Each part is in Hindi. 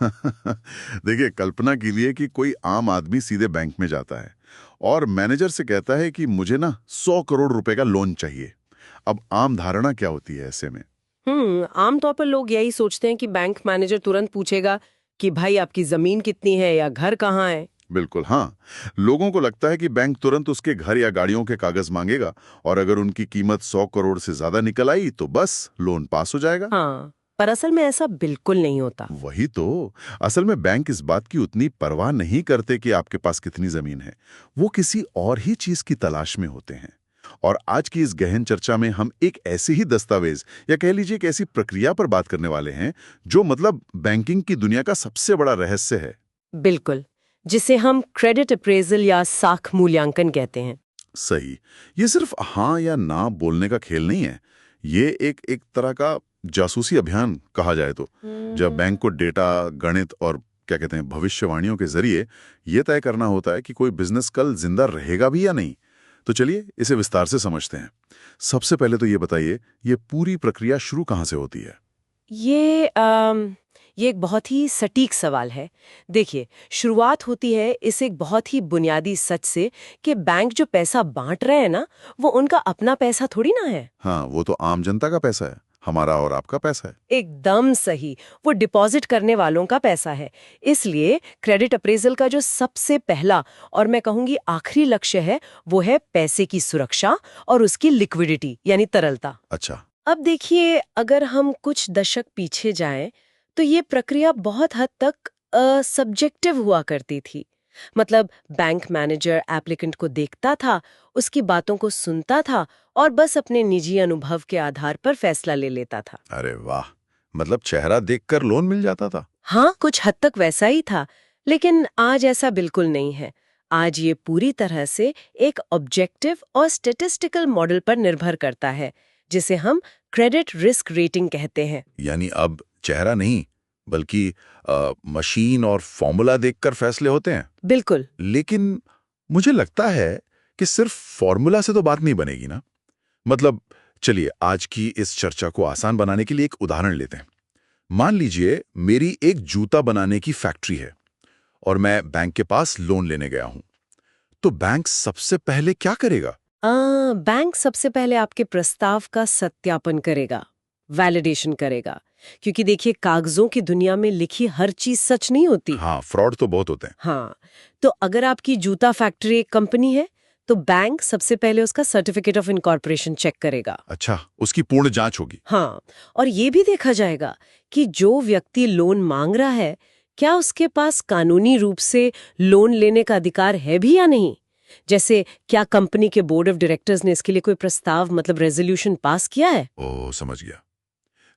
देखिए, कल्पना कीजिए कि कोई आम आदमी सीधे बैंक में जाता है और मैनेजर से कहता है कि मुझे ना 100 करोड़ रुपए का लोन चाहिए। अब आम धारणा क्या होती है ऐसे में? आमतौर पर लोग यही सोचते हैं कि बैंक मैनेजर तुरंत पूछेगा कि भाई आपकी जमीन कितनी है या घर कहाँ है। बिल्कुल हाँ। लोगों को लगता है कि बैंक तुरंत उसके घर या गाड़ियों के कागज मांगेगा और अगर उनकी कीमत 100 करोड़ से ज्यादा निकल आई तो बस लोन पास हो जाएगा। हाँ, पर असल में ऐसा बिल्कुल नहीं होता। वही तो। असल में बैंक इस बात की उतनी परवाह नहीं करते कि आपके पास कितनी जमीन है। वो किसी और ही चीज की तलाश में होते हैं। और आज की इस गहन चर्चा में हम एक ऐसे ही दस्तावेज या कह लीजिए एक ऐसी प्रक्रिया पर बात करने वाले हैं जो मतलब बैंकिंग की दुनिया का सबसे बड़ा रहस्य है। बिल्कुल, जिसे हम क्रेडिट अप्रेजल या साख मूल्यांकन कहते हैं। सही। ये सिर्फ हाँ या ना बोलने का खेल नहीं है। ये एक तरह का जासूसी अभियान कहा जाए तो, जब बैंक को डेटा, गणित और क्या कहते हैं भविष्यवाणियों के जरिए ये तय करना होता है कि कोई बिजनेस कल जिंदा रहेगा भी या नहीं। तो चलिए इसे विस्तार से समझते हैं। सबसे पहले तो ये बताइए, ये पूरी प्रक्रिया शुरू कहाँ से होती है? ये ये एक बहुत ही सटीक सवाल है। देखिए, शुरुआत होती है इस एक बहुत ही बुनियादी सच से कि बैंक जो पैसा बांट रहे हैं ना, वो उनका अपना पैसा थोड़ी ना है। हाँ, वो तो आम जनता का पैसा है, हमारा और आपका पैसा है। एकदम सही, वो डिपॉजिट करने वालों का पैसा है। इसलिए क्रेडिट अप्रेजल का जो सबसे पहला और मैं कहूंगी आखिरी लक्ष्य है, वो है पैसे की सुरक्षा और उसकी लिक्विडिटी यानी तरलता। अच्छा। अब देखिए, अगर हम कुछ दशक पीछे जाएं, तो ये प्रक्रिया बहुत हद तक सब्जेक्टिव हुआ करती थी। मतलब बैंक मैनेजर एप्लीकेंट को देखता था, उसकी बातों को सुनता था और बस अपने निजी अनुभव के आधार पर फैसला ले लेता था। अरे वाह! मतलब चेहरा देखकर लोन मिल जाता था। हाँ, कुछ हद तक वैसा ही था, लेकिन आज ऐसा बिल्कुल नहीं है। आज ये पूरी तरह से एक ऑब्जेक्टिव और स्टैटिस्टिकल मॉडल पर निर्भर करता है, जिसे हम क्रेडिट रिस्क रेटिंग कहते हैं। यानी अब चेहरा नहीं, बल्कि मशीन और फॉर्मूला देखकर फैसले होते हैं। बिल्कुल। लेकिन मुझे लगता है कि सिर्फ फॉर्मूला से तो बात नहीं बनेगी ना। मतलब चलिए आज की इस चर्चा को आसान बनाने के लिए एक उदाहरण लेते हैं। मान लीजिए मेरी एक जूता बनाने की फैक्ट्री है और मैं बैंक के पास लोन लेने गया हूं। तो बैंक सबसे पहले क्या करेगा? बैंक सबसे पहले आपके प्रस्ताव का सत्यापन करेगा, वैलिडेशन करेगा, क्योंकि देखिए कागजों की दुनिया में लिखी हर चीज सच नहीं होती। हाँ, फ्रॉड तो बहुत होते हैं। हाँ, तो अगर आपकी जूता फैक्ट्री एक कंपनी है, तो बैंक सबसे पहले उसका सर्टिफिकेट ऑफ इनकॉर्पोरेशन चेक करेगा। अच्छा, उसकी पूर्ण जांच होगी। हाँ, और ये भी देखा जाएगा कि जो व्यक्ति लोन मांग रहा है, क्या उसके पास कानूनी रूप से लोन लेने का अधिकार है भी या नहीं। जैसे क्या कंपनी के बोर्ड ऑफ डायरेक्टर्स ने इसके लिए कोई प्रस्ताव मतलब रेजोल्यूशन पास किया है। ओह, समझ गया।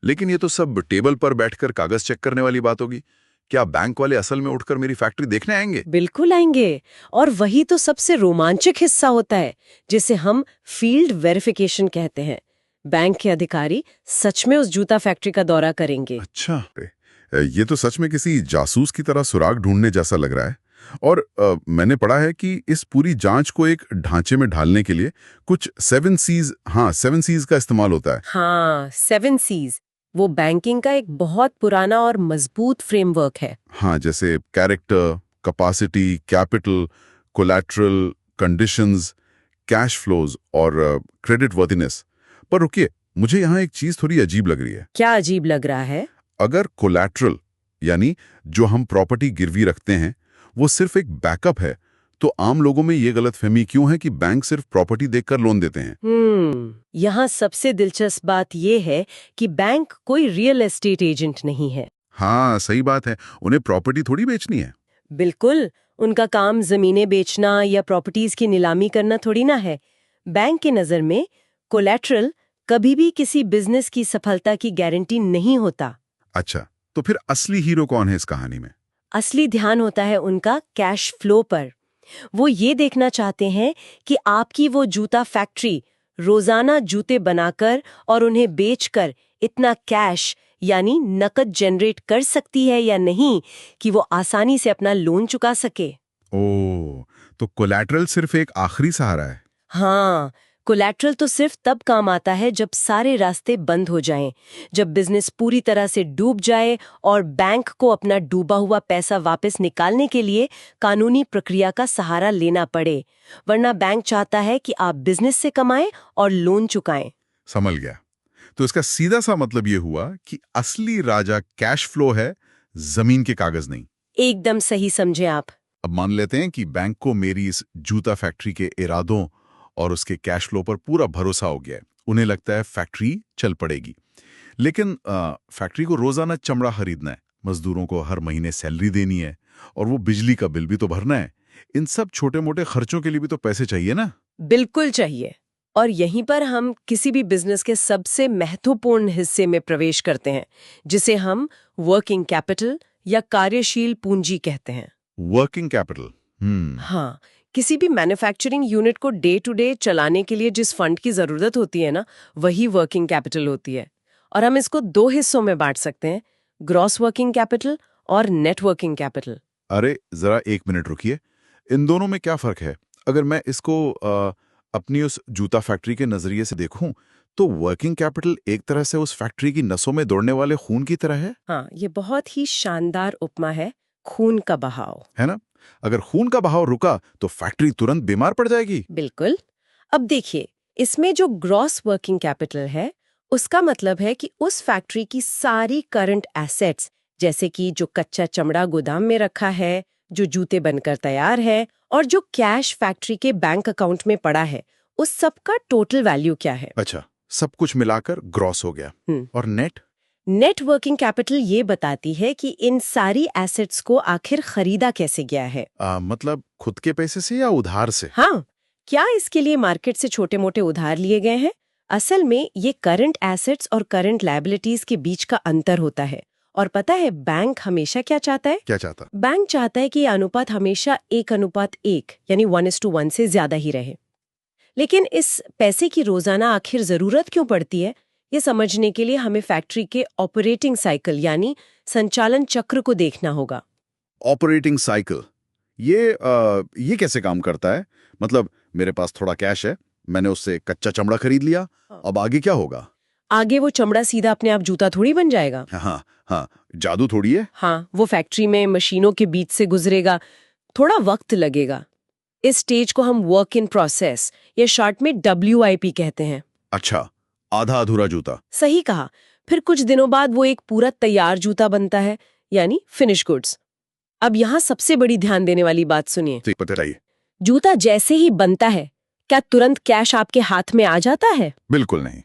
लेकिन ये तो सब टेबल पर बैठकर कागज चेक करने वाली बात होगी। क्या बैंक वाले असल में उठकर मेरी फैक्ट्री देखने आएंगे? बिल्कुल आएंगे, और वही तो सबसे रोमांचक हिस्सा होता है, जिसे हम फील्ड वेरिफिकेशन कहते हैं। बैंक के अधिकारी सच में उस जूता फैक्ट्री का दौरा करेंगे। अच्छा, ये तो सच में किसी जासूस की तरह सुराग ढूंढने जैसा लग रहा है। और मैंने पढ़ा है कि इस पूरी जांच को एक ढांचे में ढालने के लिए कुछ 7 C's, हाँ 7 C's का इस्तेमाल होता है। हाँ, 7 C's वो बैंकिंग का एक बहुत पुराना और मजबूत फ्रेमवर्क है। हाँ, जैसे character, capacity, capital, collateral, conditions, cash flows और क्रेडिट वर्थिनेस। पर रुकिए, मुझे यहाँ एक चीज थोड़ी अजीब लग रही है। क्या अजीब लग रहा है? अगर कोलैटरल यानी जो हम प्रॉपर्टी गिरवी रखते हैं वो सिर्फ एक बैकअप है, तो आम लोगों में ये गलतफहमी क्यों है कि बैंक सिर्फ प्रॉपर्टी देखकर लोन देते हैं? यहाँ सबसे दिलचस्प बात यह है कि बैंक कोई रियल एस्टेट एजेंट नहीं है। हाँ, सही बात है। उन्हें प्रॉपर्टी थोड़ी बेचनी है। बिल्कुल, उनका काम जमीनें बेचना या प्रॉपर्टीज की नीलामी करना थोड़ी ना है। बैंक की नजर में कोलैटरल कभी भी किसी बिजनेस की सफलता की गारंटी नहीं होता। अच्छा, तो फिर असली हीरो कौन है इस कहानी में? असली ध्यान होता है उनका कैश फ्लो पर। वो ये देखना चाहते हैं कि आपकी वो जूता फैक्ट्री रोजाना जूते बनाकर और उन्हें बेचकर इतना कैश यानी नकद जनरेट कर सकती है या नहीं कि वो आसानी से अपना लोन चुका सके। ओह, तो कोलैटरल सिर्फ एक आखिरी सहारा है। हाँ, कोलैटरल तो सिर्फ तब काम आता है जब सारे रास्ते बंद हो जाएं, जब बिजनेस पूरी तरह से डूब जाए और बैंक को अपना डूबा हुआ पैसा वापस निकालने के लिए कानूनी प्रक्रिया का सहारा लेना पड़े। वरना बैंक चाहता है कि आप बिजनेस से कमाएं और लोन चुकाएं। समझ गया। तो इसका सीधा सा मतलब ये हुआ कि असली राजा कैश फ्लो है, जमीन के कागज नहीं। एकदम सही समझे आप। अब मान लेते हैं कि बैंक को मेरी इस जूता फैक्ट्री के इरादों और उसके कैश फ्लो पर पूरा भरोसा हो गया है। उन्हें लगता है फैक्ट्री चल पड़ेगी। लेकिन फैक्ट्री को रोजाना चमड़ा खरीदना है, मजदूरों को हर महीने सैलरी देनी है और वो बिजली का बिल भी तो भरना है। इन सब छोटे मोटे खर्चों के लिए भी तो पैसे चाहिए ना। बिल्कुल चाहिए। और यहीं पर हम किसी भी बिजनेस के सबसे महत्वपूर्ण हिस्से में प्रवेश करते हैं, जिसे हम वर्किंग कैपिटल या कार्यशील पूंजी कहते हैं। Working capital. हाँ, किसी भी मैन्युफैक्चरिंग यूनिट को डे टू डे चलाने के लिए जिस फंड की जरूरत होती है ना, वही वर्किंग कैपिटल होती है। और हम इसको दो हिस्सों में बांट सकते हैं, ग्रॉस वर्किंग कैपिटल और नेट वर्किंग कैपिटल। अरे जरा एक मिनट रुकिए, इन दोनों में क्या फर्क है? अगर मैं इसको अपनी उस जूता फैक्ट्री के नजरिए से देखूं, तो वर्किंग कैपिटल एक तरह से उस फैक्ट्री की नसों में दौड़ने वाले खून की तरह है। हाँ, ये बहुत ही शानदार उपमा है, खून का बहाव। है ना? अगर खून का बहाव रुका तो फैक्ट्री तुरंत बीमार पड़ जाएगी। बिल्कुल। अब देखिए, इसमें जो ग्रॉस वर्किंग कैपिटल है, उसका मतलब है कि उस फैक्ट्री की सारी करंट एसेट्स, जैसे कि जो कच्चा चमड़ा गोदाम में रखा है, जो जूते बनकर तैयार है और जो कैश फैक्ट्री के बैंक अकाउंट में पड़ा है, उस सब का टोटल वैल्यू क्या है। अच्छा, सब कुछ मिलाकर ग्रॉस हो गया। और नेट? नेट वर्किंग कैपिटल ये बताती है कि इन सारी एसेट्स को आखिर खरीदा कैसे गया है। मतलब खुद के पैसे से या उधार से? हाँ, क्या इसके लिए मार्केट से छोटे मोटे उधार लिए गए हैं? असल में ये करंट एसेट्स और करंट लायबिलिटीज के बीच का अंतर होता है। और पता है बैंक हमेशा क्या चाहता है? क्या चाहता? बैंक चाहता है कि ये अनुपात हमेशा 1:1 यानी 1:1 से ज्यादा ही रहे। लेकिन इस पैसे की रोजाना आखिर जरूरत क्यों पड़ती है, ये समझने के लिए हमें फैक्ट्री के ऑपरेटिंग साइकिल यानी संचालन चक्र को देखना होगा। ऑपरेटिंग साइकिल, ये कैसे काम करता है? मतलब मेरे पास थोड़ा कैश है, मैंने उससे कच्चा चमड़ा खरीद लिया, अब आगे क्या होगा? आगे वो चमड़ा सीधा अपने आप जूता थोड़ी बन जाएगा। हाँ हाँ, जादू थोड़ी है। हाँ, वो फैक्ट्री में मशीनों के बीच से गुजरेगा, थोड़ा वक्त लगेगा। इस स्टेज को हम वर्क इन प्रोसेस या शॉर्ट में WIP कहते हैं। अच्छा, आधा अधूरा जूता। सही कहा। फिर कुछ दिनों बाद वो एक पूरा तैयार जूता बनता है, यानी फिनिश गुड्स। अब यहाँ सबसे बड़ी ध्यान देने वाली बात सुनिए। ठीक, बताइए। जूता जैसे ही बनता है, क्या तुरंत कैश आपके हाथ में आ जाता है? बिल्कुल नहीं,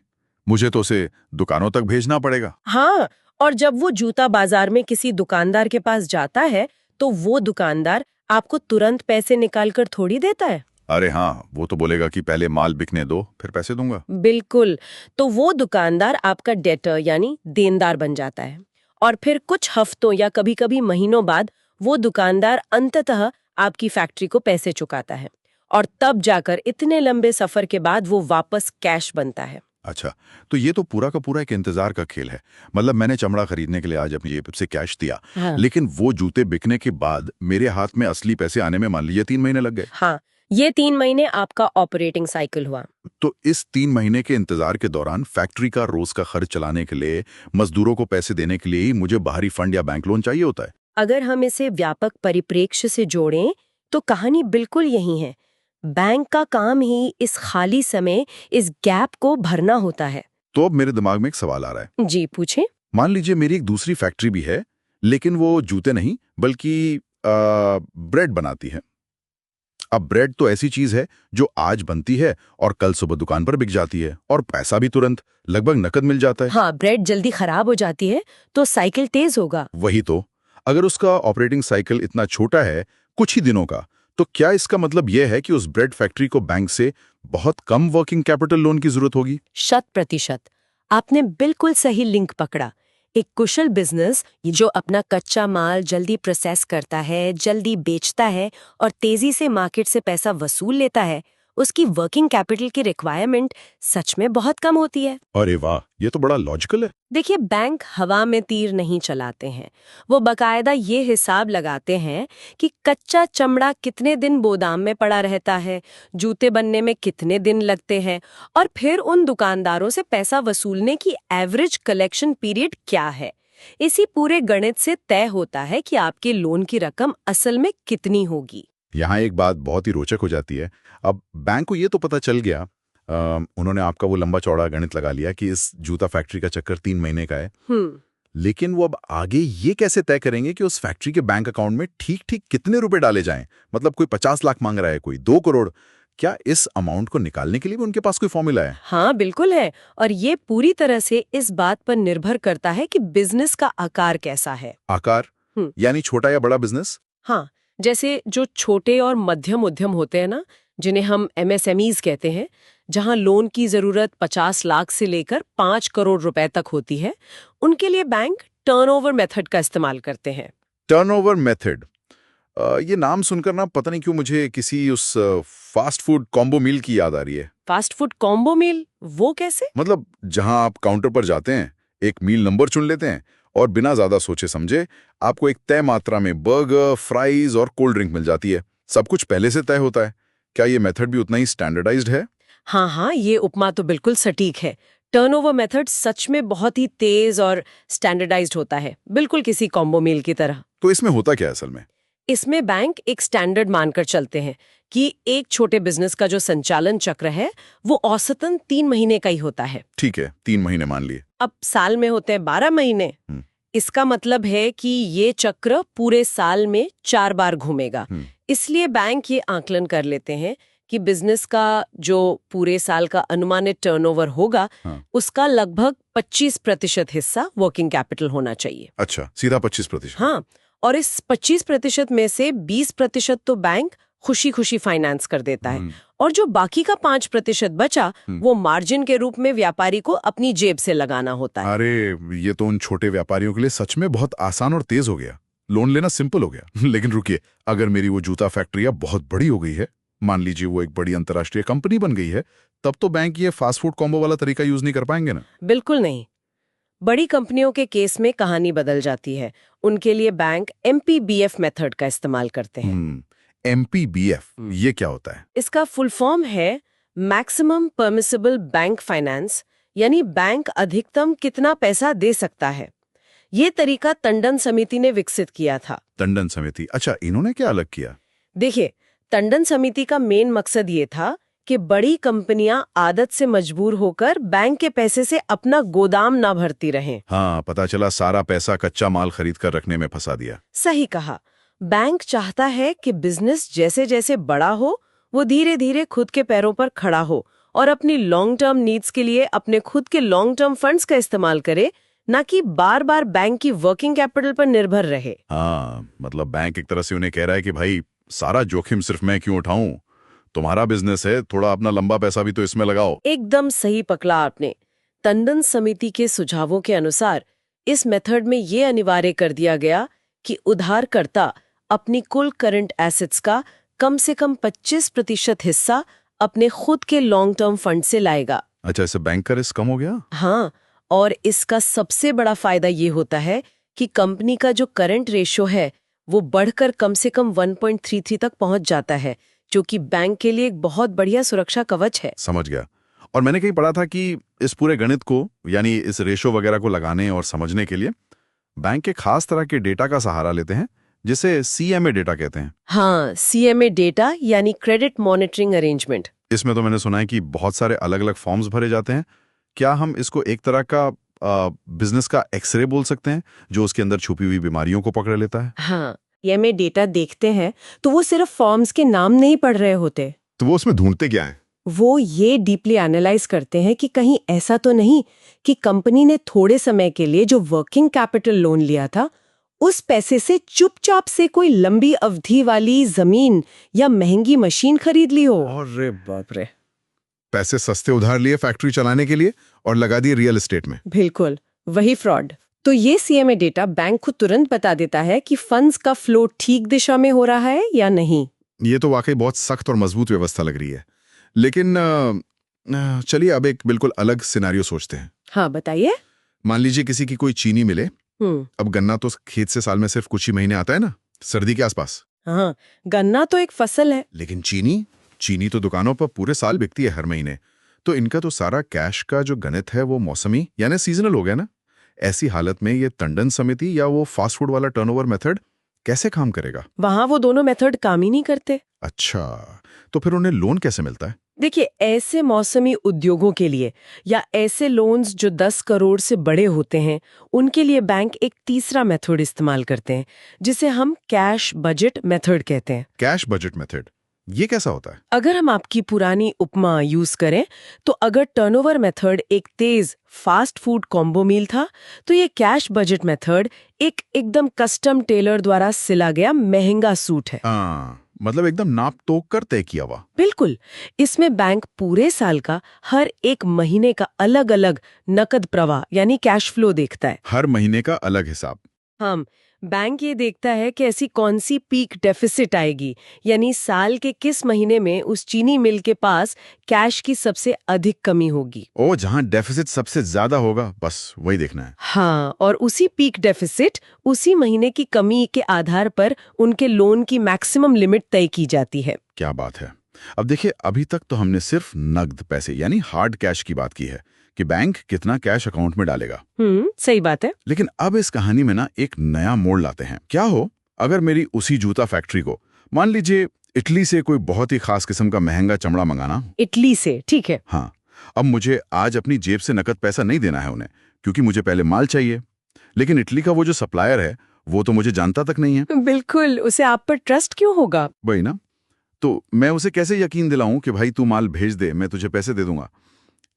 मुझे तो उसे दुकानों तक भेजना पड़ेगा। हाँ, और जब वो जूता बाजार में किसी दुकानदार के पास जाता है, तो वो दुकानदार आपको तुरंत पैसे निकालकर थोड़ी देता है। अरे हाँ, वो तो बोलेगा कि पहले माल बिकने दो, फिर पैसे दूंगा। बिल्कुल। तो वो दुकानदार आपका डेटर यानी देनदार बन जाता है। और फिर कुछ हफ्तों या कभी-कभी महीनों बाद वो दुकानदार अंततः आपकी फैक्ट्री को पैसे चुकाता है। और तब जाकर इतने लंबे सफर के बाद वो वापस कैश बनता है। अच्छा, तो ये तो पूरा का पूरा एक इंतजार का खेल है। मतलब मैंने चमड़ा खरीदने के लिए आज अपनी जेब से कैश दिया, हाँ। लेकिन वो जूते बिकने के बाद मेरे हाथ में असली पैसे आने में मान लीजिए 3 महीने लग गए। हाँ, ये 3 महीने आपका ऑपरेटिंग साइकिल हुआ। तो इस 3 महीने के इंतजार के दौरान फैक्ट्री का रोज का खर्च चलाने के लिए, मजदूरों को पैसे देने के लिए ही मुझे बाहरी फंड या बैंक लोन चाहिए होता है। अगर हम इसे व्यापक परिप्रेक्ष्य से जोड़ें, तो कहानी बिल्कुल यही है। बैंक का काम ही इस खाली समय, इस गैप को भरना होता है। तो अब मेरे दिमाग में एक सवाल आ रहा है। जी, पूछें। मान लीजिए मेरी एक दूसरी फैक्ट्री भी है, लेकिन वो जूते नहीं बल्कि ब्रेड बनाती है। अब ब्रेड तो ऐसी चीज है जो आज बनती है और कल सुबह दुकान पर बिक जाती है और पैसा भी तुरंत लगभग नकद मिल जाता है। हाँ, ब्रेड जल्दी खराब हो जाती है तो साइकिल तेज होगा। वही तो, अगर उसका ऑपरेटिंग साइकिल इतना छोटा है, कुछ ही दिनों का, तो क्या इसका मतलब यह है कि उस ब्रेड फैक्ट्री को बैंक से बहुत कम वर्किंग कैपिटल लोन की जरूरत होगी? 100%। आपने बिल्कुल सही लिंक पकड़ा। एक कुशल बिजनेस जो अपना कच्चा माल जल्दी प्रोसेस करता है, जल्दी बेचता है और तेजी से मार्केट से पैसा वसूल लेता है, उसकी वर्किंग कैपिटल की रिक्वायरमेंट सच में बहुत कम होती है। अरे वाह, ये तो बड़ा लॉजिकल है। देखिए, बैंक हवा में तीर नहीं चलाते हैं। वो बकायदा ये हिसाब लगाते हैं कि कच्चा चमड़ा कितने दिन गोदाम में पड़ा रहता है, जूते बनने में कितने दिन लगते हैं, और फिर उन दुकानदारों से पैसा वसूलने की एवरेज कलेक्शन पीरियड क्या है। इसी पूरे गणित से तय होता है कि आपके लोन की रकम असल में कितनी होगी। यहाँ एक बात बहुत ही रोचक हो जाती है। अब बैंक को ये तो पता चल गया, उन्होंने आपका वो लंबा चौड़ा गणित लगा लिया कि इस जूता फैक्ट्री का चक्कर 3 महीने का है। लेकिन वो अब आगे ये कैसे तय करेंगे कि उस फैक्ट्री के बैंक अकाउंट में ठीक ठीक कितने रुपए डाले जाएं? मतलब कोई 50 लाख मांग रहा है, कोई 2 करोड़। क्या इस अमाउंट को निकालने के लिए भी उनके पास कोई फॉर्मूला है? हाँ, बिल्कुल है। और ये पूरी तरह से इस बात पर निर्भर करता है कि बिजनेस का आकार कैसा है। आकार? यानी छोटा या बड़ा बिजनेस? हाँ, जैसे जो छोटे और मध्यम उद्यम होते हैं ना, जिन्हें हम MSMEs कहते हैं, जहां लोन की जरूरत 50 लाख से लेकर 5 करोड़ रुपए तक होती है, उनके लिए बैंक टर्नओवर मेथड का इस्तेमाल करते हैं। टर्नओवर मेथड, ये नाम सुनकर ना पता नहीं क्यों मुझे किसी उस फास्ट फूड कॉम्बो मील की याद आ रही है। Fast food combo meal? वो कैसे? मतलब जहां आप काउंटर पर जाते हैं, एक मील नंबर चुन लेते हैं और बिना ज्यादा सोचे समझे आपको एक तय मात्रा में बर्गर, फ्राइज और कोल्ड ड्रिंक मिल जाती है। सब कुछ पहले से तय होता है। क्या ये मेथड भी उतना ही स्टैंडर्डाइज्ड है? हाँ, ये उपमा तो बिल्कुल सटीक है। टर्नओवर मेथड सच में बहुत ही तेज और स्टैंडर्डाइज्ड होता है, बिल्कुल किसी कॉम्बो मील की तरह। तो इसमें होता क्या है असल में? इसमें बैंक एक स्टैंडर्ड मानकर चलते हैं कि एक छोटे बिजनेस का जो संचालन चक्र है वो औसतन 3 महीने का ही होता है। ठीक है, 3 महीने मान लिए। अब साल में होते हैं 12 महीने। इसका मतलब है कि ये चक्र पूरे साल में 4 बार घूमेगा। इसलिए बैंक ये आकलन कर लेते हैं कि बिजनेस का जो पूरे साल का अनुमानित टर्नओवर होगा, उसका लगभग 25% हिस्सा वर्किंग कैपिटल होना चाहिए। अच्छा, सीधा 25%? हाँ, और इस 25% में से 20% तो बैंक खुशी खुशी फाइनेंस कर देता है, और जो बाकी का 5% बचा वो मार्जिन के रूप में व्यापारी को अपनी जेब से लगाना होता है। अरे, ये तो उन छोटे व्यापारियों के लिए सच में बहुत आसान और तेज हो गया। लोन लेना सिंपल हो गया। लेकिन रुकिए, अगर मेरी वो जूता फैक्ट्री अब बहुत बड़ी हो गई है, मान लीजिए वो एक बड़ी अंतर्राष्ट्रीय कंपनी बन गई है, तब तो बैंक ये फास्ट फूड कॉम्बो वाला तरीका यूज नहीं कर पाएंगे ना? बिल्कुल नहीं। बड़ी कंपनियों के केस में कहानी बदल जाती है। उनके लिए बैंक MPBF मेथड का इस्तेमाल करते हैं। MPBF, ये क्या होता है? इसका फुल फॉर्म है मैक्सिमम परमिसिबल बैंक फाइनेंस, यानी बैंक अधिकतम कितना पैसा दे सकता है। ये तरीका टंडन समिति ने विकसित किया था। टंडन समिति? अच्छा, इन्होंने क्या अलग किया? देखिए, टंडन समिति का मेन मकसद ये था कि बड़ी कंपनियां आदत से मजबूर होकर बैंक के पैसे से अपना गोदाम ना भरती रहें। हाँ, पता चला सारा पैसा कच्चा माल खरीद कर रखने में फंसा दिया। सही कहा। बैंक चाहता है कि बिजनेस जैसे जैसे बड़ा हो, वो धीरे धीरे खुद के पैरों पर खड़ा हो और अपनी लॉन्ग टर्म नीड्स के लिए अपने खुद के लॉन्ग टर्म फंड्स का इस्तेमाल करे, ना कि बार बार बैंक की वर्किंग कैपिटल पर निर्भर रहे। हाँ, मतलब बैंक एक तरह से उन्हें कह रहा है कि भाई सारा जोखिम सिर्फ मैं क्यों उठाऊं, तुम्हारा बिजनेस है, थोड़ा अपना लंबा पैसा भी तो इसमें लगाओ। एकदम सही पकड़ा आपने। टंडन समिति के सुझावों के अनुसार इस मेथड में ये अनिवार्य कर दिया गया कि उधारकर्ता अपनी कुल करंट एसेट्स का कम से कम 25% हिस्सा अपने खुद के लॉन्ग टर्म फंड से लाएगा। अच्छा, इससे बैंक का रिस्क कम हो गया? हाँ, और इसका सबसे बड़ा फायदा ये होता है कि कंपनी का जो करंट रेशो है वो बढ़कर कम से कम 1.33 तक पहुंच जाता है, जो कि बैंक के लिए एक बहुत बढ़िया सुरक्षा कवच है। समझ गया। और मैंने कहीं पढ़ा था कि इस पूरे गणित को, यानी इस रेशो वगैरह को लगाने और समझने के लिए बैंक के खास तरह के डेटा का सहारा लेते हैं, जिसे CMA डेटा कहते हैं। हाँ, CMA डेटा यानी क्रेडिट मॉनिटरिंग अरेंजमेंट। इसमें तो मैंने सुना है कि बहुत सारे अलग अलग फॉर्म्स भरे जाते हैं। क्या हम इसको एक तरह का बिजनेस का एक्सरे बोल सकते हैं, जो उसके अंदर छुपी हुई बीमारियों को पकड़ लेता है? हाँ, CMA डेटा देखते हैं तो वो सिर्फ फॉर्म्स के नाम नहीं पढ़ रहे होते। तो वो उसमें ढूंढते क्या है? वो ये डीपली एनालाइज करते हैं कि कहीं ऐसा तो नहीं कि कंपनी ने थोड़े समय के लिए जो वर्किंग कैपिटल लोन लिया था, उस पैसे से चुपचाप से कोई लंबी अवधि वाली जमीन या महंगी मशीन खरीद ली हो। अरे बाप रे! पैसे सस्ते उधार लिए फैक्ट्री चलाने के लिए और लगा दिए रियल एस्टेट में। बिल्कुल, वही फ्रॉड। तो ये CMA डेटा बैंक को तुरंत बता देता है कि फंड्स का फ्लो ठीक दिशा में हो रहा है या नहीं। ये तो वाकई बहुत सख्त और मजबूत व्यवस्था लग रही है। लेकिन चलिए अब एक बिल्कुल अलग सिनेरियो सोचते हैं। हाँ बताइए। मान लीजिए किसी की कोई चीनी मिले। हम्म। अब गन्ना तो खेत से साल में सिर्फ कुछ ही महीने आता है ना, सर्दी के आसपास। हाँ, गन्ना तो एक फसल है। लेकिन चीनी चीनी तो दुकानों पर पूरे साल बिकती है, हर महीने। तो इनका तो सारा कैश का जो गणित है वो मौसमी यानी सीजनल हो गया ना। ऐसी हालत में ये टंडन समिति या वो फास्ट फूड वाला टर्नओवर मेथड कैसे काम करेगा? वहां वो दोनों मेथड काम ही नहीं करते। अच्छा, तो फिर उन्हें लोन कैसे मिलता है? देखिए, ऐसे मौसमी उद्योगों के लिए या ऐसे लोन्स जो 10 करोड़ से बड़े होते हैं, उनके लिए बैंक एक तीसरा मेथड इस्तेमाल करते हैं, जिसे हम कैश बजट मेथड कहते हैं। कैश बजट मेथड, ये कैसा होता है? अगर हम आपकी पुरानी उपमा यूज करें, तो अगर टर्नओवर मेथड एक तेज फास्ट फूड कॉम्बो मील था, तो ये कैश बजट मेथड एक एकदम कस्टम टेलर द्वारा सिला गया महंगा सूट है। मतलब एकदम नाप तोक कर तय किया हुआ। बिल्कुल। इसमें बैंक पूरे साल का हर एक महीने का अलग अलग नकद प्रवाह यानी कैश फ्लो देखता है। हर महीने का अलग हिसाब। हाँ, बैंक ये देखता है कि ऐसी कौन सी पीक डेफिसिट आएगी, यानी साल के किस महीने में उस चीनी मिल के पास कैश की सबसे अधिक कमी होगी। ओ, जहां डेफिसिट सबसे ज्यादा होगा, बस वही देखना है। हाँ, और उसी पीक डेफिसिट, उसी महीने की कमी के आधार पर उनके लोन की मैक्सिमम लिमिट तय की जाती है। क्या बात है। अब देखिए, अभी तक तो हमने सिर्फ नकद पैसे यानी हार्ड कैश की बात की है कि बैंक कितना कैश अकाउंट में डालेगा। सही बात है। लेकिन अब इस कहानी में ना एक नया मोड़ लाते हैं। क्या हो अगर मेरी उसी जूता फैक्ट्री को, मान लीजिए इटली से कोई बहुत ही खास किस्म का महंगा चमड़ा मंगाना। इटली से, ठीक है। हाँ, अब मुझे आज अपनी जेब से नकद पैसा नहीं देना है उन्हें, क्योंकि मुझे पहले माल चाहिए। लेकिन इटली का वो जो सप्लायर है, वो तो मुझे जानता तक नहीं है। बिल्कुल, उसे आप पर ट्रस्ट क्यों होगा? वही ना। तो मैं उसे कैसे यकीन दिलाऊं कि भाई तू माल भेज दे, मैं तुझे पैसे दे दूंगा?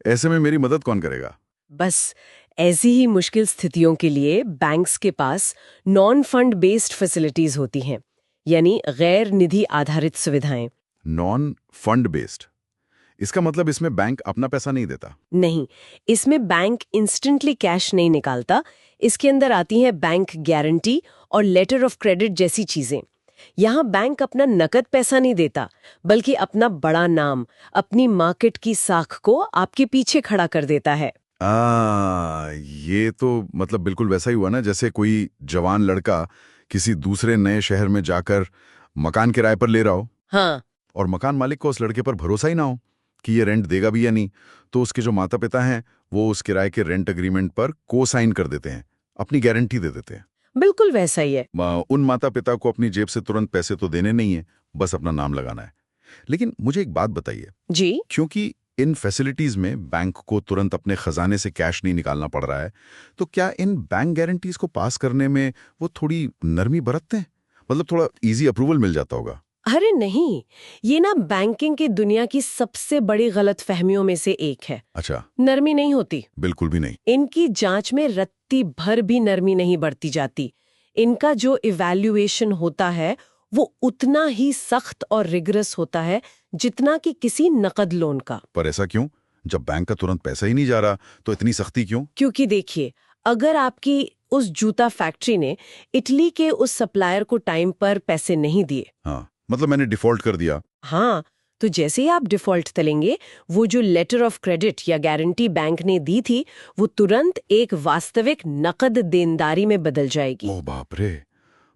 ऐसे में मेरी मदद कौन करेगा? बस ऐसी ही मुश्किल स्थितियों के लिए बैंक्स के पास नॉन फंड बेस्ड फैसिलिटीज होती हैं, यानी गैर निधि आधारित सुविधाएं। नॉन फंड बेस्ड, इसका मतलब इसमें बैंक अपना पैसा नहीं देता? नहीं, इसमें बैंक इंस्टेंटली कैश नहीं निकालता। इसके अंदर आती है बैंक गारंटी और लेटर ऑफ क्रेडिट जैसी चीजें। यहाँ बैंक अपना नकद पैसा नहीं देता, बल्कि अपना बड़ा नाम, अपनी मार्केट की साख को आपके पीछे खड़ा कर देता है। ये तो मतलब बिल्कुल वैसा ही हुआ ना, जैसे कोई जवान लड़का किसी दूसरे नए शहर में जाकर मकान किराए पर ले रहा हो। हाँ, और मकान मालिक को उस लड़के पर भरोसा ही ना हो कि ये रेंट देगा भी या नहीं, तो उसके जो माता पिता हैं वो उस किराए के रेंट एग्रीमेंट पर को साइन कर देते हैं, अपनी गारंटी दे देते हैं। बिल्कुल वैसा ही है। उन माता पिता को अपनी जेब से तुरंत पैसे तो देने नहीं है, बस अपना नाम लगाना है। लेकिन मुझे एक बात बताइए जी, क्योंकि इन फैसिलिटीज में बैंक को तुरंत अपने खजाने से कैश नहीं निकालना पड़ रहा है, तो क्या इन बैंक गारंटीज को पास करने में वो थोड़ी नरमी बरतते हैं? मतलब थोड़ा इजी अप्रूवल मिल जाता होगा? अरे नहीं, ये ना बैंकिंग की दुनिया की सबसे बड़ी गलतफहमियों में से एक है। अच्छा, नरमी नहीं होती। बिल्कुल भी नहीं। इनकी जांच में रत्ती भर भी नरमी नहीं बरती जाती। इनका जो इवैल्यूएशन होता है वो उतना ही सख्त और रिगरस होता है जितना कि किसी नकद लोन का। पर ऐसा क्यों? जब बैंक का तुरंत पैसा ही नहीं जा रहा, तो इतनी सख्ती क्यों? क्योंकि देखिए, अगर आपकी उस जूता फैक्ट्री ने इटली के उस सप्लायर को टाइम पर पैसे नहीं दिए, हाँ, मतलब मैंने डिफॉल्ट कर दिया। हाँ, तो जैसे ही आप डिफॉल्ट तलेंगे, वो जो लेटर ऑफ क्रेडिट या गारंटी बैंक ने दी थी, वो तुरंत एक वास्तविक नकद देनदारी में बदल जाएगी। ओह बाप रे,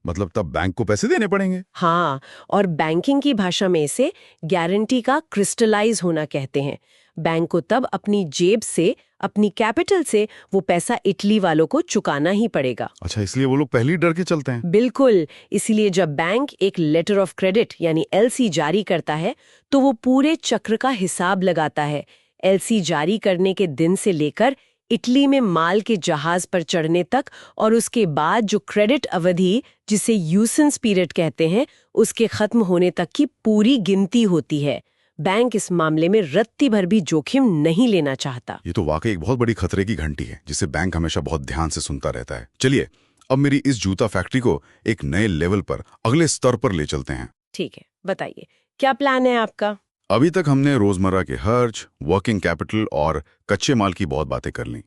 मतलब तब बैंक को पैसे देने पड़ेंगे? हाँ, और बैंकिंग की भाषा में इसे गारंटी का क्रिस्टलाइज होना कहते हैं। बैंक को तब अपनी जेब से, अपनी कैपिटल से वो पैसा इटली वालों को चुकाना ही पड़ेगा। अच्छा, इसलिए वो लोग पहले ही डर के चलते हैं। बिल्कुल, इसीलिए जब बैंक एक लेटर ऑफ क्रेडिट यानी एलसी जारी करता है, तो वो पूरे चक्र का हिसाब लगाता है। एलसी जारी करने के दिन से लेकर इटली में माल के जहाज पर चढ़ने तक, और उसके बाद जो क्रेडिट अवधि, जिसे यूसेंस पीरियड कहते हैं, उसके खत्म होने तक की पूरी गिनती होती है। बैंक इस मामले में रत्ती भर भी जोखिम नहीं लेना चाहता। ये तो वाकई एक बहुत बड़ी खतरे की घंटी है, जिसे बैंक हमेशा बहुत ध्यान से सुनता रहता है। चलिए, अब मेरी इस जूता फैक्ट्री को एक नए लेवल पर, अगले स्तर पर ले चलते हैं। ठीक है, बताइए क्या प्लान है आपका? अभी तक हमने रोजमर्रा के खर्च, वर्किंग कैपिटल और कच्चे माल की बहुत बातें कर ली।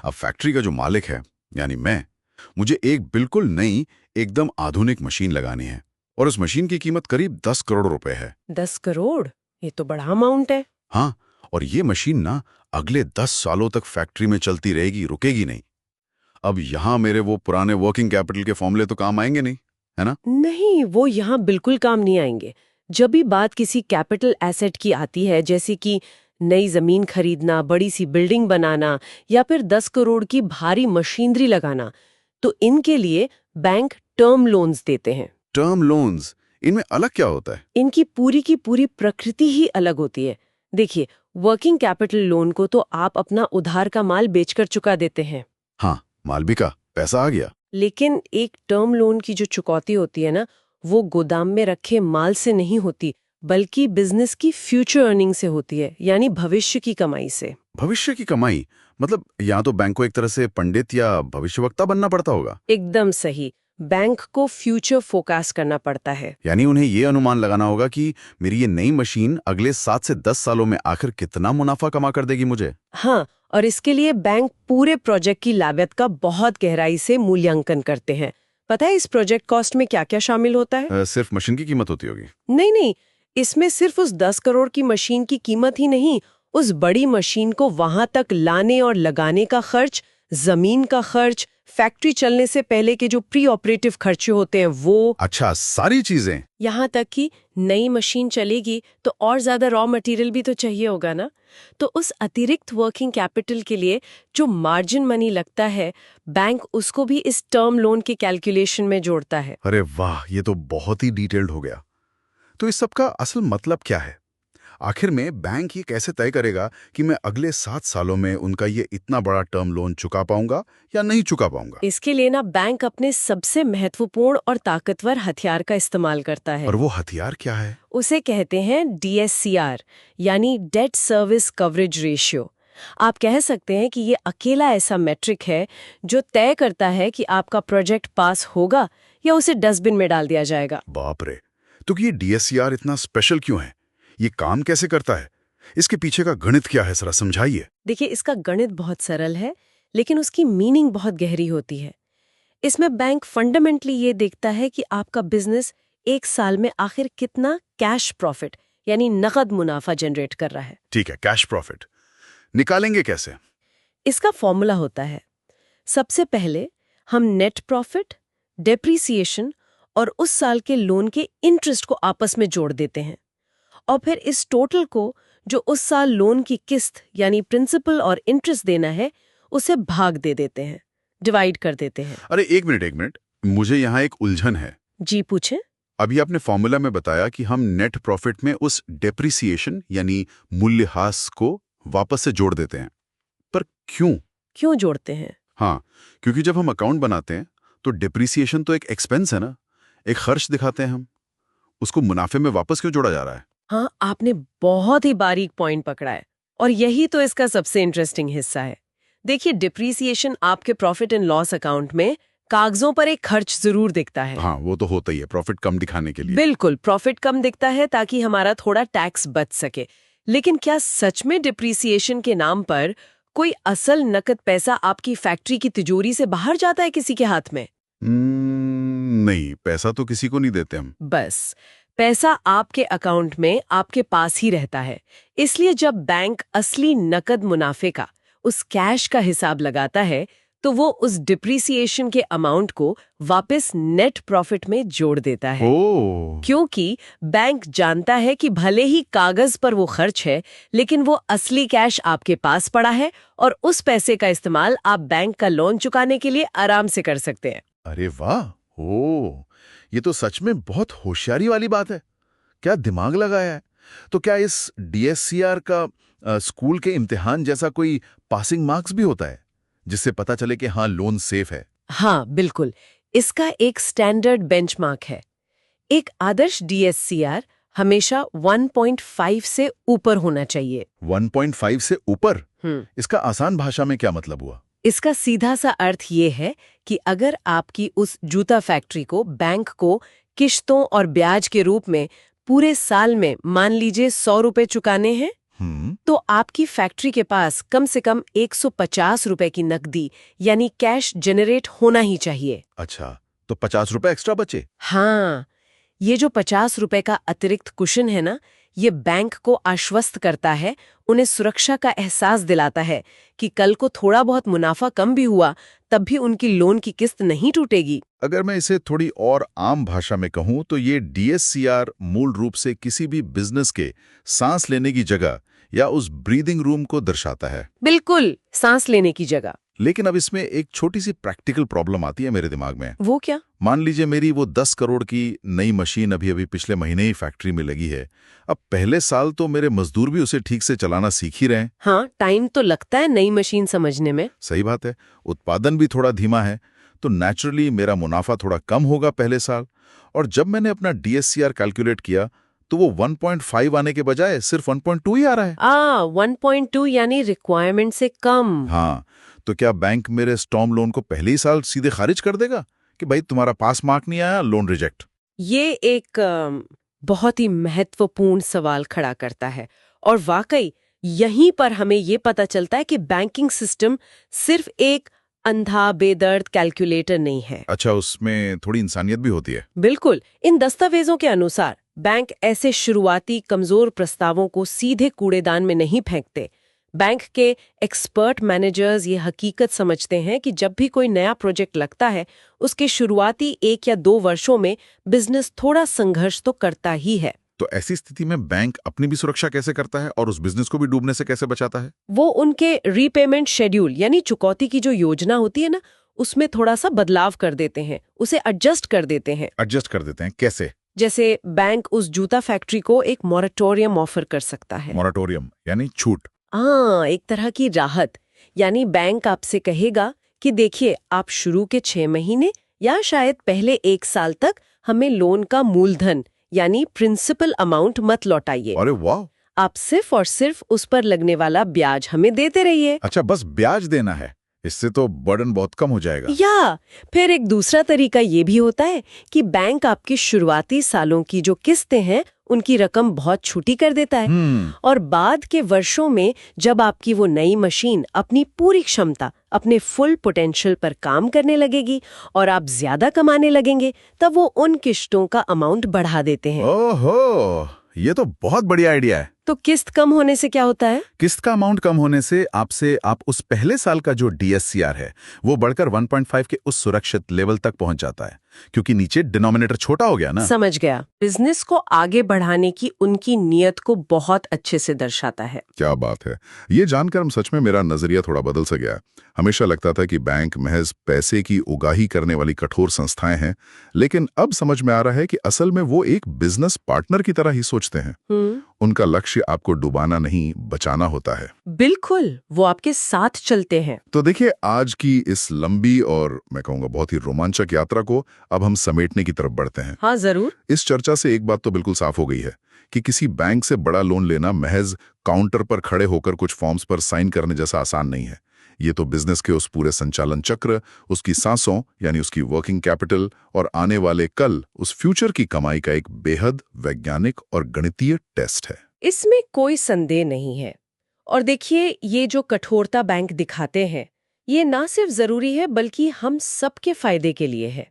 अब फैक्ट्री का जो मालिक है, यानी मैं, मुझे एक बिल्कुल नई, एकदम आधुनिक मशीन लगानी है, और उस मशीन की कीमत करीब 10 करोड़ रुपए है। 10 करोड़? ये तो बड़ा अमाउंट है। हाँ, और ये मशीन ना अगले 10 सालों तक फैक्ट्री में चलती रहेगी, रुकेगी नहीं। अब यहाँ मेरे वो पुराने वर्किंग कैपिटल के फॉर्मूले तो काम आएंगे नहीं, है ना? नहीं, वो यहाँ बिल्कुल काम नहीं आएंगे। जब भी बात किसी कैपिटल एसेट की आती है, जैसे कि नई जमीन खरीदना, बड़ी सी बिल्डिंग बनाना या फिर 10 करोड़ की भारी मशीनरी लगाना, तो इनके लिए बैंक टर्म लोन्स देते हैं। टर्म लोन्स, इनमें अलग क्या होता है? इनकी पूरी की पूरी प्रकृति ही अलग होती है। देखिए, वर्किंग कैपिटल लोन को तो आप अपना उधार का माल बेचकर चुका देते हैं। हाँ, माल बिका, पैसा आ गया। लेकिन एक टर्म लोन की जो चुकौती होती है ना, वो गोदाम में रखे माल से नहीं होती, बल्कि बिजनेस की फ्यूचर अर्निंग से होती है, यानी भविष्य की कमाई से। भविष्य की कमाई मतलब या तो बैंक को एक तरह से पंडित या भविष्यवक्ता बनना पड़ता होगा। एकदम सही। बैंक को फ्यूचर फोकास्ट करना पड़ता है। यानी उन्हें ये अनुमान लगाना होगा कि मेरी ये नई मशीन अगले 7 से 10 सालों में आखिर कितना मुनाफा कमा कर देगी मुझे। हाँ, और इसके लिए बैंक पूरे प्रोजेक्ट की लागत का बहुत गहराई से मूल्यांकन करते हैं। पता है इस प्रोजेक्ट कॉस्ट में क्या क्या शामिल होता है? सिर्फ मशीन की कीमत होती होगी? नहीं, इसमें सिर्फ उस 10 करोड़ की मशीन की कीमत ही नहीं, उस बड़ी मशीन को वहां तक लाने और लगाने का खर्च, जमीन का खर्च, फैक्ट्री चलने से पहले के जो प्री ऑपरेटिव खर्चे होते हैं वो। अच्छा, सारी चीजें। यहाँ तक कि नई मशीन चलेगी तो और ज्यादा रॉ मटेरियल भी तो चाहिए होगा ना। तो उस अतिरिक्त वर्किंग कैपिटल के लिए जो मार्जिन मनी लगता है, बैंक उसको भी इस टर्म लोन के कैलकुलेशन में जोड़ता है। अरे वाह, ये तो बहुत ही डिटेल्ड हो गया। तो इस सब का असल मतलब क्या है? आखिर में बैंक ये कैसे तय करेगा कि मैं अगले 7 सालों में उनका ये इतना बड़ा टर्म लोन चुका पाऊंगा या नहीं चुका पाऊंगा? इसके लिए ना बैंक अपने सबसे महत्वपूर्ण और ताकतवर हथियार का इस्तेमाल करता है। और वो हथियार क्या है? उसे कहते हैं DSCR, यानी डेट सर्विस कवरेज रेशियो। आप कह सकते हैं कि ये अकेला ऐसा मैट्रिक है जो तय करता है कि आपका प्रोजेक्ट पास होगा या उसे डस्टबिन में डाल दिया जाएगा। बाप रे, तो ये DSCR इतना स्पेशल क्यों है? ये काम कैसे करता है? इसके पीछे का गणित क्या है, जरा समझाइए। देखिए, इसका गणित बहुत सरल है, लेकिन उसकी मीनिंग बहुत गहरी होती है। इसमें बैंक फंडामेंटली ये देखता है कि आपका बिजनेस एक साल में आखिर कितना कैश प्रॉफिट, यानी नकद मुनाफा जनरेट कर रहा है। ठीक है, कैश प्रॉफिट निकालेंगे कैसे? इसका फॉर्मूला होता है, सबसे पहले हम नेट प्रॉफिट, डेप्रिसिएशन और उस साल के लोन के इंटरेस्ट को आपस में जोड़ देते हैं, और फिर इस टोटल को जो उस साल लोन की किस्त यानी प्रिंसिपल और इंटरेस्ट देना है उसे भाग दे देते हैं, डिवाइड कर देते हैं। अरे एक मिनट, मुझे यहाँ एक उलझन है। जी पूछें। अभी आपने फॉर्मूला में बताया कि हम नेट प्रॉफिट में उस डेप्रिसिएशन यानी मूल्यह्रास को वापस से जोड़ देते हैं, पर क्यों जोड़ते हैं? हाँ, क्योंकि जब हम अकाउंट बनाते हैं तो डेप्रिसिएशन तो एक एक्सपेंस है ना, एक खर्च दिखाते हैं हम, उसको मुनाफे में वापस क्यों जोड़ा जा रहा है? हाँ, आपने बहुत ही बारीक पॉइंट पकड़ा है, और यही तो इसका सबसे इंटरेस्टिंग हिस्सा है। देखिए, डिप्रिसिएशन आपके प्रॉफिट एंड लॉस अकाउंट में कागजों पर एक खर्च जरूर दिखता है। हाँ, वो तो होता ही है, प्रॉफिट कम दिखाने के लिए। बिल्कुल, प्रॉफिट कम दिखता है ताकि हमारा थोड़ा टैक्स बच सके। लेकिन क्या सच में डिप्रिसिएशन के नाम पर कोई असल नकद पैसा आपकी फैक्ट्री की तिजोरी से बाहर जाता है किसी के हाथ में? नहीं, पैसा तो किसी को नहीं देते हम। बस, पैसा आपके अकाउंट में आपके पास ही रहता है। इसलिए जब बैंक असली नकद मुनाफे का, उस कैश का हिसाब लगाता है, तो वो उस डिप्रिसिएशन के अमाउंट को वापस नेट प्रॉफिट में जोड़ देता है। क्योंकि बैंक जानता है कि भले ही कागज पर वो खर्च है, लेकिन वो असली कैश आपके पास पड़ा है, और उस पैसे का इस्तेमाल आप बैंक का लोन चुकाने के लिए आराम से कर सकते हैं। अरे वाह, ये तो सच में बहुत होशियारी वाली बात है। क्या दिमाग लगाया है। तो क्या इस DSCR का स्कूल के इम्तिहान जैसा कोई पासिंग मार्क्स भी होता है, जिससे पता चले कि हाँ, लोन सेफ है? हाँ, बिल्कुल। इसका एक स्टैंडर्ड बेंचमार्क है। एक आदर्श DSCR हमेशा 1.5 से ऊपर होना चाहिए। 1.5 से ऊपर? इसका आसान भाषा में क्या मतलब हुआ? इसका सीधा सा अर्थ ये है कि अगर आपकी उस जूता फैक्ट्री को बैंक को किश्तों और ब्याज के रूप में पूरे साल में मान लीजिए 100 रुपए चुकाने हैं, तो आपकी फैक्ट्री के पास कम से कम 150 रुपए की नकदी यानी कैश जनरेट होना ही चाहिए। अच्छा, तो 50 रुपए एक्स्ट्रा बचे? हाँ, ये जो 50 रुपए का अतिरिक्त कुशन है ना, ये बैंक को आश्वस्त करता है, उन्हें सुरक्षा का एहसास दिलाता है कि कल को थोड़ा बहुत मुनाफा कम भी हुआ तब भी उनकी लोन की किस्त नहीं टूटेगी। अगर मैं इसे थोड़ी और आम भाषा में कहूं तो ये DSCR मूल रूप से किसी भी बिजनेस के सांस लेने की जगह या उस ब्रीदिंग रूम को दर्शाता है। बिल्कुल, सांस लेने की जगह। लेकिन अब इसमें एक छोटी सी प्रैक्टिकल प्रॉब्लम आती है मेरे दिमाग में। वो क्या? मान लीजिए मेरी वो 10 करोड़ की नई मशीन अभी पिछले महीने ही फैक्ट्री में लगी है। अब पहले साल तो मेरे मजदूर भी उसे ठीक से चलाना सीख ही रहे हैं। हाँ, टाइम तो लगता है नई मशीन समझने में। सही बात है, उत्पादन भी थोड़ा धीमा है, तो नेचुरली मेरा मुनाफा थोड़ा कम होगा पहले साल। और जब मैंने अपना DSCR कैलकुलेट किया तो वो 1.5 आने के बजाय सिर्फ 1.2 ही आ रहा है। 1.2 यानी रिक्वायरमेंट से कम। हाँ, तो क्या बैंक मेरे स्टॉर्म लोन को पहले ही साल सीधे खारिज कर देगा कि भाई तुम्हारा पास मार्क नहीं आया, लोन रिजेक्ट? ये एक बहुत ही महत्वपूर्ण सवाल खड़ा करता है और वाकई यहीं पर हमें ये पता चलता है कि बैंकिंग सिस्टम सिर्फ एक अंधा बेदर्द कैलकुलेटर नहीं है। अच्छा, उसमें थोड़ी इंसानियत भी होती है। बिल्कुल। इन दस्तावेजों के अनुसार बैंक ऐसे शुरुआती कमजोर प्रस्तावों को सीधे कूड़ेदान में नहीं फेंकते। बैंक के एक्सपर्ट मैनेजर्स ये हकीकत समझते हैं कि जब भी कोई नया प्रोजेक्ट लगता है, उसके शुरुआती 1 या 2 वर्षों में बिजनेस थोड़ा संघर्ष तो करता ही है। तो ऐसी स्थिति में बैंक अपनी भी सुरक्षा कैसे करता है और उस बिजनेस को भी डूबने से कैसे बचाता है? वो उनके रीपेमेंट शेड्यूल यानी चुकौती की जो योजना होती है ना, उसमें थोड़ा सा बदलाव कर देते हैं, उसे एडजस्ट कर देते हैं। एडजस्ट कर देते हैं कैसे? जैसे बैंक उस जूता फैक्ट्री को एक मॉरेटोरियम ऑफर कर सकता है। मॉरेटोरियम यानी छूट? हाँ, एक तरह की राहत। यानी बैंक आपसे कहेगा कि देखिए, आप शुरू के 6 महीने या शायद पहले 1 साल तक हमें लोन का मूलधन यानी प्रिंसिपल अमाउंट मत लौटाइए। अरे वाह! आप सिर्फ और सिर्फ उस पर लगने वाला ब्याज हमें देते रहिए। अच्छा, बस ब्याज देना है, इससे तो बर्डन बहुत कम हो जाएगा। या फिर एक दूसरा तरीका ये भी होता है कि बैंक आपकी शुरुआती सालों की जो किस्तें हैं उनकी रकम बहुत छूटी कर देता है और बाद के वर्षों में जब आपकी वो नई मशीन अपनी पूरी क्षमता, अपने फुल पोटेंशियल पर काम करने लगेगी और आप ज्यादा कमाने लगेंगे, तब वो उन किस्तों का अमाउंट बढ़ा देते हैं। ओहो, ये तो बहुत बढ़िया आइडिया है। तो किस्त कम होने से क्या होता है? किस्त का अमाउंट कम होने से आप उस पहले साल का जो DSCR है वो बढ़कर 1.5 के उस सुरक्षित लेवल तक पहुंच जाता है, क्योंकि नीचे डिनोमिनेटर छोटा हो गया ना। समझ गया। बिजनेस को आगे बढ़ाने की उनकी नीयत को बहुत अच्छे से दर्शाता है। क्या बात है, ये जानकर हम सच में मेरा नजरिया थोड़ा बदल सा गया। हमेशा लगता था कि बैंक महज पैसे की उगाही करने वाली कठोर संस्थाएं हैं, लेकिन अब समझ में आ रहा है कि असल में वो एक बिजनेस पार्टनर की तरह ही सोचते हैं। उनका लक्ष्य आपको डुबाना नहीं, बचाना होता है। बिल्कुल, वो आपके साथ चलते हैं। तो देखिए, आज की इस लंबी और मैं कहूंगा बहुत ही रोमांचक यात्रा को अब हम समेटने की तरफ बढ़ते हैं। हाँ, जरूर। इस चर्चा से एक बात तो बिल्कुल साफ हो गई है कि किसी बैंक से बड़ा लोन लेना महज काउंटर पर खड़े होकर कुछ फॉर्म्स पर साइन करने जैसा आसान नहीं है। ये तो बिजनेस के उस पूरे संचालन चक्र, उसकी सांसों यानी उसकी वर्किंग कैपिटल और आने वाले कल उस फ्यूचर की कमाई का एक बेहद वैज्ञानिक और गणितीय टेस्ट है। इसमें कोई संदेह नहीं है। और देखिए, ये जो कठोरता बैंक दिखाते हैं, ये ना सिर्फ जरूरी है बल्कि हम सबके फायदे के लिए है।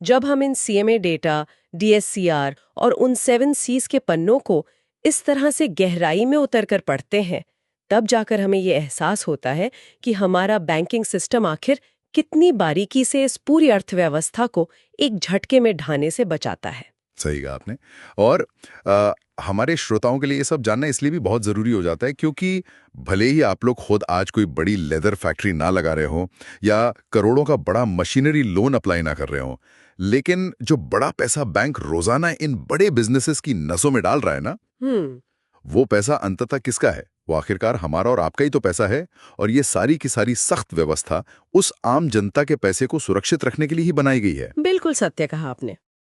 जब हम इन CMA डेटा, DSCR और उन 7 Cs के पन्नों को इस तरह से गहराई में उतरकर पढ़ते हैं, तब जाकर हमें ये एहसास होता है कि हमारा बैंकिंग सिस्टम आखिर कितनी बारीकी से इस पूरी अर्थव्यवस्था को एक झटके में ढाने से बचाता है। सही कहा आपने। और हमारे श्रोताओं के लिए ये सब जानना इसलिए भी बहुत जरूरी हो जाता है क्योंकि भले ही आप लोग खुद आज कोई बड़ी लेदर फैक्ट्री ना लगा रहे हो या करोड़ों का बड़ा मशीनरी लोन अप्लाई ना कर रहे हो, लेकिन जो बड़ा पैसा बैंक रोजाना इन बड़े बिजनेसेस की नसों में डाल रहा है ना, वो पैसा अंततः किसका है? वो आखिरकार हमारा और आपका ही तो पैसा है। और ये सारी की सारी सख्त व्यवस्था उस आम जनता के पैसे को सुरक्षित रखने के लिए ही बनाई गई है। बिल्कुल सत्य कहा आपने।